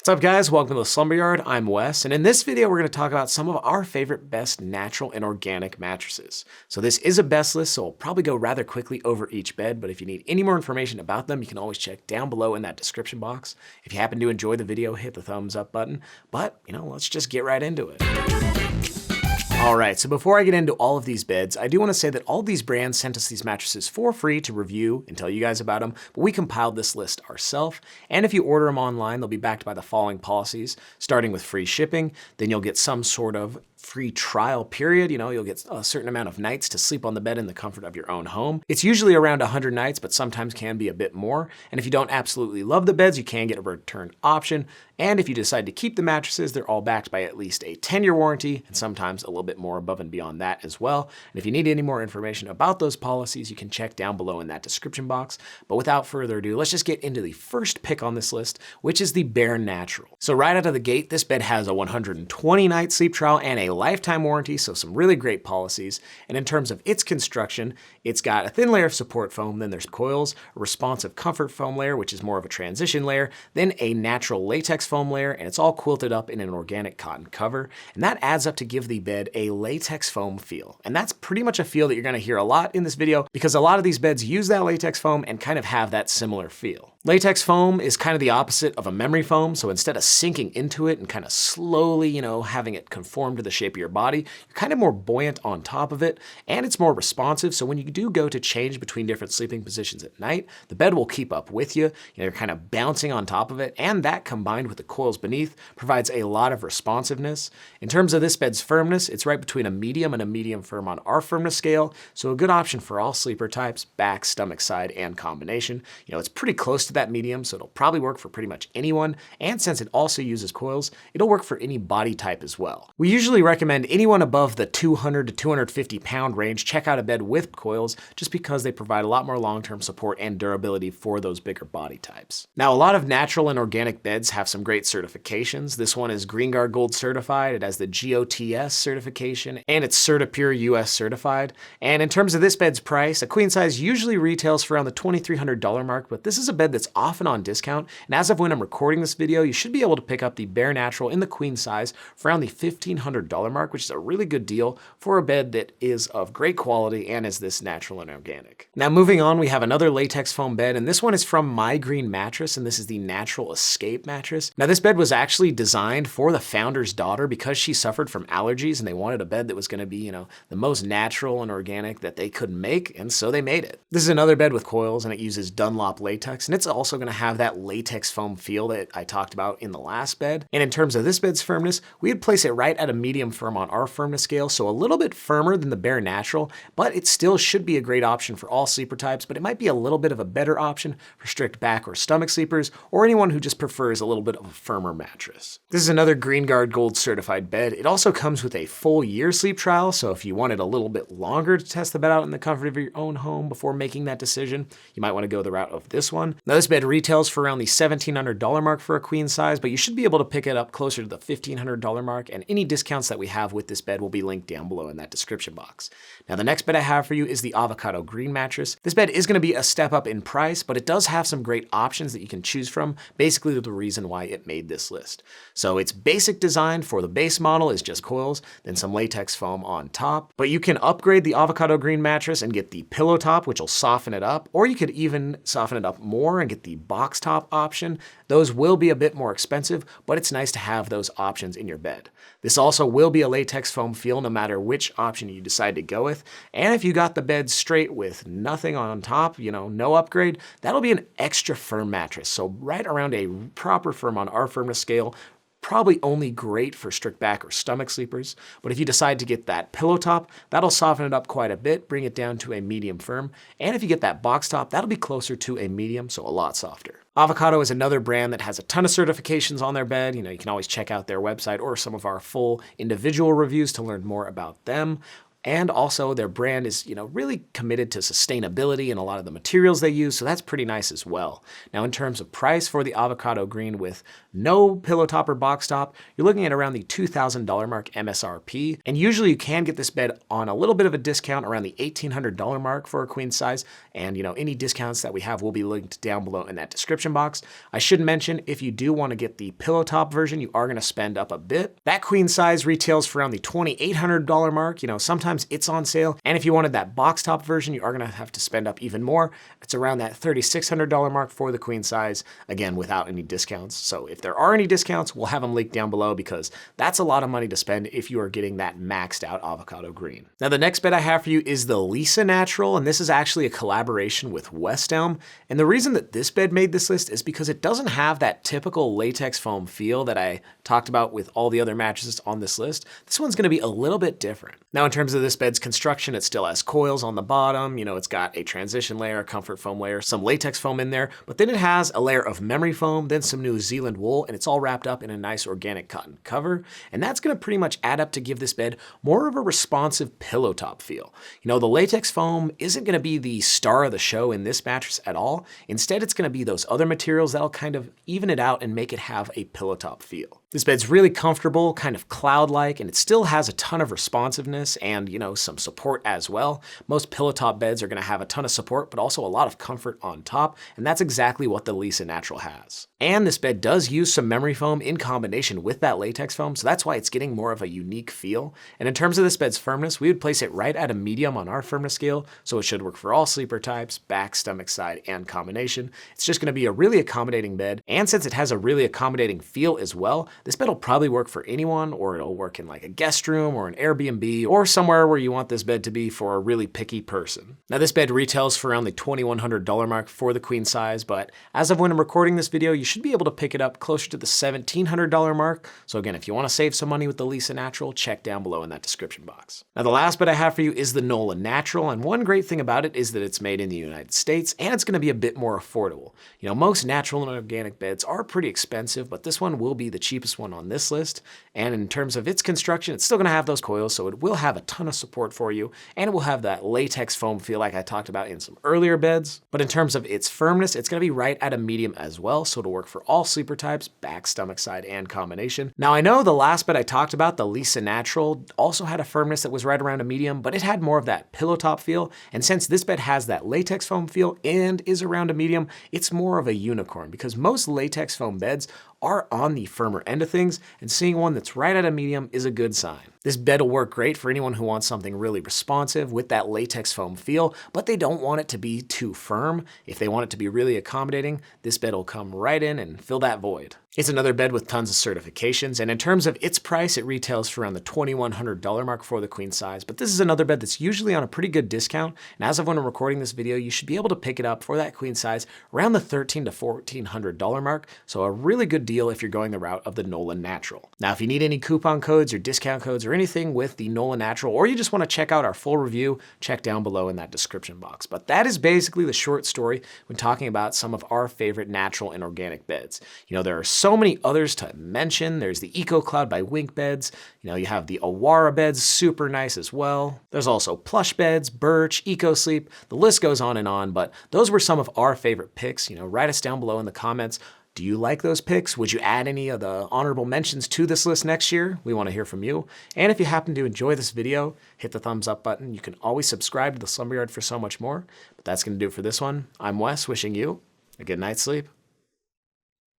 What's up guys, welcome to the Slumber Yard, I'm Wes, and in this video we're going to talk about some of our favorite best natural and organic mattresses. So this is a best list, so we'll probably go rather quickly over each bed, but if you need any more information about them, you can always check down below in that description box. If you happen to enjoy the video, hit the thumbs up button, but let's just get right into it. Alright, so before I get into all of these beds, I do want to say that all of these brands sent us these mattresses for free to review and tell you guys about them, but we compiled this list ourselves, and if you order them online, they'll be backed by the following policies, starting with free shipping, then you'll get some sort of free trial period, you'll get a certain amount of nights to sleep on the bed in the comfort of your own home. It's usually around 100 nights, but sometimes can be a bit more, and if you don't absolutely love the beds, you can get a return option, and if you decide to keep the mattresses, they're all backed by at least a 10-year warranty, and sometimes a little bit more above and beyond that as well. And if you need any more information about those policies, you can check down below in that description box. But without further ado, let's just get into the first pick on this list, which is the Bare Natural. So right out of the gate, this bed has a 120-night sleep trial and a lifetime warranty, so some really great policies. And in terms of its construction, it's got a thin layer of support foam, then there's coils, a responsive comfort foam layer, which is more of a transition layer, then a natural latex foam layer, and it's all quilted up in an organic cotton cover. And that adds up to give the bed a latex foam feel. And that's pretty much a feel that you're gonna hear a lot in this video because a lot of these beds use that latex foam and kind of have that similar feel. Latex foam is kind of the opposite of a memory foam, so instead of sinking into it and kind of slowly, having it conform to the shape of your body, you're kind of more buoyant on top of it, and it's more responsive, so when you do go to change between different sleeping positions at night, the bed will keep up with you. You're kind of bouncing on top of it, and that combined with the coils beneath provides a lot of responsiveness. In terms of this bed's firmness, it's right between a medium and a medium firm on our firmness scale, so a good option for all sleeper types, back, stomach side, and combination. It's pretty close to that medium, so it'll probably work for pretty much anyone, and since it also uses coils, it'll work for any body type as well. We usually recommend anyone above the 200 to 250 pound range check out a bed with coils just because they provide a lot more long-term support and durability for those bigger body types. Now, a lot of natural and organic beds have some great certifications. This one is GreenGuard Gold certified, it has the GOTS certification, and it's CertiPure US certified. And in terms of this bed's price, a queen size usually retails for around the $2,300 mark, but this is a bed that's often on discount, and as of when I'm recording this video, you should be able to pick up the Bare Natural in the queen size for around the $1,500 mark, which is a really good deal for a bed that is of great quality and is this natural and organic. Now moving on, we have another latex foam bed, and this one is from MyGreen Mattress, and this is the Natural Escape mattress. Now this bed was actually designed for the founder's daughter because she suffered from allergies, and they wanted a bed that was going to be, the most natural and organic that they could make, and so they made it. This is another bed with coils, and it uses Dunlop latex, and it's also going to have that latex foam feel that I talked about in the last bed. And in terms of this bed's firmness, we'd place it right at a medium firm on our firmness scale, so a little bit firmer than the Bare Natural, but it still should be a great option for all sleeper types, but it might be a little bit of a better option for strict back or stomach sleepers, or anyone who just prefers a little bit of a firmer mattress. This is another GreenGuard Gold certified bed. It also comes with a full year sleep trial, so if you wanted a little bit longer to test the bed out in the comfort of your own home before making that decision, you might want to go the route of this one. Now this bed retails for around the $1,700 mark for a queen size, but you should be able to pick it up closer to the $1,500 mark, and any discounts that we have with this bed will be linked down below in that description box. Now the next bed I have for you is the Avocado Green mattress. This bed is going to be a step up in price, but it does have some great options that you can choose from, basically the reason why it made this list. So its basic design for the base model is just coils, then some latex foam on top, but you can upgrade the Avocado Green mattress and get the pillow top, which will soften it up, or you could even soften it up more and get the box top option. Those will be a bit more expensive, but it's nice to have those options in your bed. This also will be a latex foam feel no matter which option you decide to go with, and if you got the bed straight with nothing on top, no upgrade, that'll be an extra firm mattress, so right around a proper firm on our firmness scale, probably only great for strict back or stomach sleepers, but if you decide to get that pillow top, that'll soften it up quite a bit, bring it down to a medium firm, and if you get that box top, that'll be closer to a medium, so a lot softer. Avocado is another brand that has a ton of certifications on their bed. You can always check out their website or some of our full individual reviews to learn more about them. And also their brand is, really committed to sustainability and a lot of the materials they use, so that's pretty nice as well. Now in terms of price for the Avocado Green with no pillow top or box top, you're looking at around the $2,000 mark MSRP. And usually you can get this bed on a little bit of a discount around the $1,800 mark for a queen size. And any discounts that we have will be linked down below in that description box. I should mention, if you do want to get the pillow top version, you are going to spend up a bit. That queen size retails for around the $2,800 mark. Sometimes it's on sale. And if you wanted that box top version, you are going to have to spend up even more. It's around that $3,600 mark for the queen size, again, without any discounts. So if there are any discounts, we'll have them linked down below because that's a lot of money to spend if you are getting that maxed out Avocado Green. Now the next bed I have for you is the Leesa Natural, and this is actually a collaboration with West Elm. And the reason that this bed made this list is because it doesn't have that typical latex foam feel that I talked about with all the other mattresses on this list. This one's gonna be a little bit different. Now in terms of this bed's construction, it still has coils on the bottom, it's got a transition layer, a comfort foam layer, some latex foam in there, but then it has a layer of memory foam, then some New Zealand wool, and it's all wrapped up in a nice organic cotton cover. And that's gonna pretty much add up to give this bed more of a responsive pillow top feel. The latex foam isn't gonna be the star of the show in this mattress at all. Instead, it's gonna be those other materials that'll kind of even it out and make it have a pillow top feel. This bed's really comfortable, kind of cloud-like, and it still has a ton of responsiveness and, some support as well. Most pillow top beds are gonna have a ton of support, but also a lot of comfort on top, and that's exactly what the Leesa Natural has. And this bed does use some memory foam in combination with that latex foam, so that's why it's getting more of a unique feel. And in terms of this bed's firmness, we would place it right at a medium on our firmness scale, so it should work for all sleeper types, back, stomach, side, and combination. It's just gonna be a really accommodating bed, and since it has a really accommodating feel as well, this bed will probably work for anyone, or it'll work in like a guest room or an Airbnb or somewhere where you want this bed to be for a really picky person. Now this bed retails for around the $2,100 mark for the queen size, but as of when I'm recording this video, you should be able to pick it up closer to the $1,700 mark. So again, if you want to save some money with the Leesa Natural, check down below in that description box. Now the last bed I have for you is the Nolah Natural, and one great thing about it is that it's made in the United States and it's going to be a bit more affordable. Most natural and organic beds are pretty expensive, but this one will be the cheapest one on this list. And in terms of its construction, it's still going to have those coils, so it will have a ton of support for you, and it will have that latex foam feel like I talked about in some earlier beds. But in terms of its firmness, it's going to be right at a medium as well, so it'll work for all sleeper types, back, stomach, side, and combination. Now I know the last bed I talked about, the Leesa Natural, also had a firmness that was right around a medium, but it had more of that pillow top feel. And since this bed has that latex foam feel and is around a medium, it's more of a unicorn because most latex foam beds are on the firmer end of things, and seeing one that's right at a medium is a good sign. This bed will work great for anyone who wants something really responsive with that latex foam feel, but they don't want it to be too firm. If they want it to be really accommodating, this bed will come right in and fill that void. It's another bed with tons of certifications, and in terms of its price, it retails for around the $2,100 mark for the queen size, but this is another bed that's usually on a pretty good discount, and as of when I'm recording this video, you should be able to pick it up for that queen size around the $1,300 to $1,400 mark, so a really good deal if you're going the route of the Nolah Natural. Now, if you need any coupon codes or discount codes or anything with the Nolah Natural, or you just want to check out our full review, check down below in that description box. But that is basically the short story when talking about some of our favorite natural and organic beds. There are so many others to mention. There's the Eco Cloud by Wink Beds. You have the Awara beds, super nice as well. There's also Plush Beds, Birch, Eco Sleep. The list goes on and on, but those were some of our favorite picks. Write us down below in the comments. Do you like those picks? Would you add any of the honorable mentions to this list next year? We want to hear from you. And if you happen to enjoy this video, hit the thumbs up button. You can always subscribe to the Slumber Yard for so much more. But that's going to do it for this one. I'm Wes, wishing you a good night's sleep.